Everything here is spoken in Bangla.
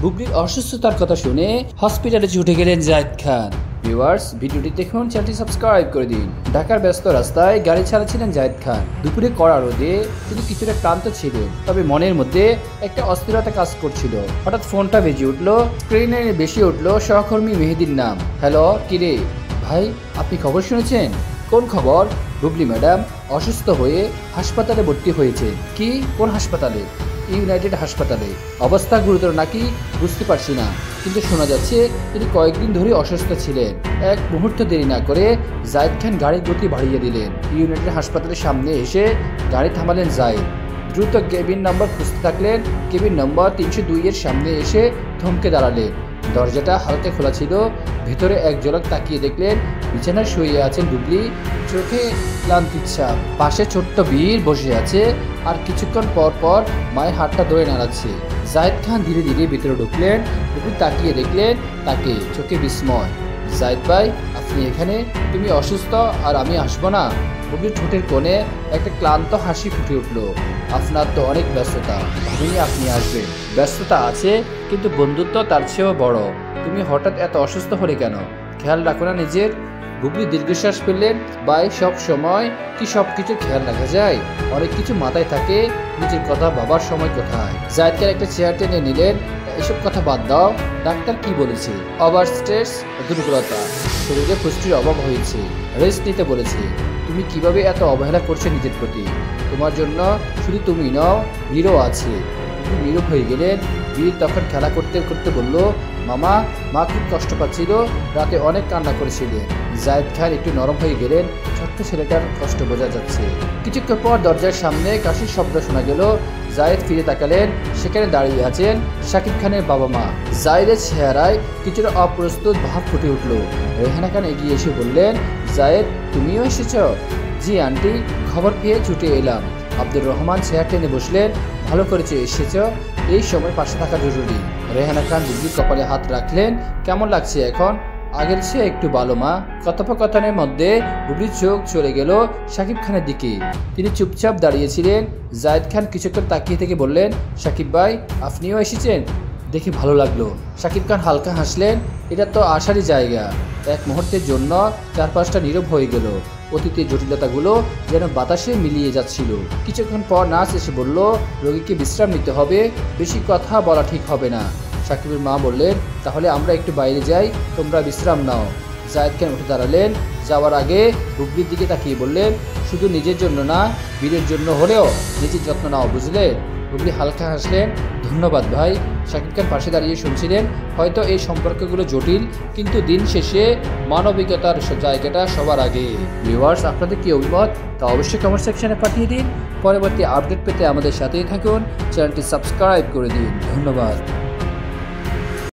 বুবলির অসুস্থতার কথা শুনে হসপিটালে ছুটে গেলেন জায়েদ খান। ভিউয়ার্স, ভিডিওটি দেখুন, চ্যানেলটি সাবস্ক্রাইব করে দিন। ঢাকার ব্যস্ত রাস্তায় গাড়ি চালাচ্ছিলেন জায়েদ খান। দুপুরে কড়া রোদে তিনি কিছুটা ক্লান্ত ছিলেন, তবে মনের মধ্যে একটা অস্থিরতা কাজ করছিল। হঠাৎ ফোনটা বেজে উঠলো। স্ক্রিনে বেশি উঠলো সহকর্মী মেহেদির নাম। হ্যালো, কিরে ভাই, আপনি খবর শুনেছেন? কোন খবর? বুবলি ম্যাডাম অসুস্থ হয়ে হাসপাতালে ভর্তি হয়েছে। কি? কোন হাসপাতালে? ইউনাইটেড হাসপাতালে। অবস্থা গুরুতর নাকি বুঝতে পারছি না, কিন্তু শোনা যাচ্ছে তিনি কয়েকদিন ধরে অসুস্থ ছিলেন। এক মুহূর্ত দেরি না করে জায়েদ খান গাড়ির গতি বাড়িয়ে দিলেন। ইউনাইটেড হাসপাতালের সামনে এসে গাড়ি থামালেন জায়েদ। দ্রুত কেবিন নম্বর খুঁজতে থাকলেন। কেবিন নম্বর 302 এর সামনে এসে থমকে দাঁড়ালেন। দরজাটা হালকা খোলা ছিল। ভেতরে এক ঝলক তাকিয়ে দেখলেন বিছানায় শুয়ে আছেন বুবলি, চোখে ক্লান্তির ছাপ। পাশে ছোট্ট বীর বসে আছে, আর কিছুক্ষণ পর পর মায়ের হাতটা ধরে নাড়াচ্ছে। জায়েদ খান ধীরে ধীরে ভিতরে ঢুকলেন। বুবলি তাকিয়ে দেখলেন তাকে, চোখে বিস্ময়। জায়েদ ভাই, আপনি এখানে? তুমি অসুস্থ আর আমি আসবো না? বুবলির ঠোঁটের কোণে একটা ক্লান্ত হাসি ফুটে উঠল। আপনার তো অনেক ব্যস্ততা, ভাবিনি আপনি আসবেন। ব্যস্ততা আছে, কিন্তু বন্ধুত্ব তার চেয়েও বড়। তুমি হঠাৎ এত অসুস্থ হলে কেন? খেয়াল রাখো না নিজের? বুবলি দীর্ঘশ্বাস ফেললেন। ভাই, সব সময় কি সব কিছু খেয়াল রাখা যায়? অনেক কিছু মাথায় থাকে, নিজের কথা ভাবার সময় কোথায়? জায়েদকে একটা চেয়ার টেনে নিলেন। এসব কথা বাদ দাও, ডাক্তার কি বলেছে? ওভার স্ট্রেস, দুর্বলতা, শরীরে পুষ্টির অভাব হয়েছে, রেস্ট নিতে বলেছে। তুমি কিভাবে এত অবহেলা করছো নিজের প্রতি? তোমার জন্য শুধু তুমি নও, বীরও আছে। তুমি নীরব হয়ে গেলেন। বীর তখন খেলা করতে করতে বলল, মামা, মা খুব কষ্ট পাচ্ছিল, রাতে অনেক কান্না করেছিলেন। জায়েদ খান একটু নরম হয়ে গেলেন। ছোট্ট ছেলেটার কষ্ট বোঝা যাচ্ছে। কিছুক্ষণ পর দরজার সামনে কাশির শব্দ শোনা গেল। জায়েদ ফিরে তাকালেন। সেখানে দাঁড়িয়ে আছেন শাকিব খানের বাবা মা। জায়েদের চেহারায় কিছুটা অপ্রস্তুত ভাব ফুটে উঠল। রেহানা খান এগিয়ে এসে বললেন, জায়েদ, তুমিও এসেছ? জি আন্টি, খবর পেয়ে ছুটে এলাম। আব্দুর রহমান চেয়ার টেনে বসলেন। ভালো করেছে এসেছ, এই সময় পাশে থাকা জরুরি। রেহানা খান বুবলির কপালে হাত রাখলেন। কেমন লাগছে এখন? আগের চেয়ে একটু ভালো মা। কথোপকথনের মধ্যে বুবলির চোখ চলে গেল শাকিব খানের দিকে। তিনি চুপচাপ দাঁড়িয়েছিলেন। জায়েদ খান কিছুক্ষণ তাকিয়ে থেকে বললেন, শাকিব ভাই, আপনিও এসেছেন? দেখে ভালো লাগলো। শাকিব খান হালকা হাসলেন। এটা তো আসারই জায়গা। এক মুহূর্তের জন্য চারপাশটা নীরব হয়ে গেল। অতীতের জটিলতাগুলো যেন বাতাসে মিলিয়ে যাচ্ছিল। কিছুক্ষণ পর নার্স এসে বলল, রোগীকে বিশ্রাম নিতে হবে, বেশি কথা বলা ঠিক হবে না। শাকিবের মা বললেন, তাহলে আমরা একটু বাইরে যাই, তোমরা বিশ্রাম নাও। জায়েদ খান উঠে দাঁড়ালেন। যাওয়ার আগে বুবলির দিকে তাকিয়ে বললেন, শুধু নিজের জন্য না, বীরের জন্য হলেও নিজের যত্ন নাও, বুঝলে? বুবলি হালকা হাসলেন। ধন্যবাদ ভাই। শাকিব খান পাশে দাঁড়িয়ে শুনছিলেন। হয়তো এই সম্পর্কগুলো জটিল, কিন্তু দিন শেষে মানবিকতার জায়গাটা সবার আগে। ভিউয়ার্স, আপনাদের কি অভিমত তা অবশ্যই কমেন্ট সেকশনে পাঠিয়ে দিন। পরবর্তী আপডেট পেতে আমাদের সাথেই থাকুন, চ্যানেলটি সাবস্ক্রাইব করে দিন। ধন্যবাদ।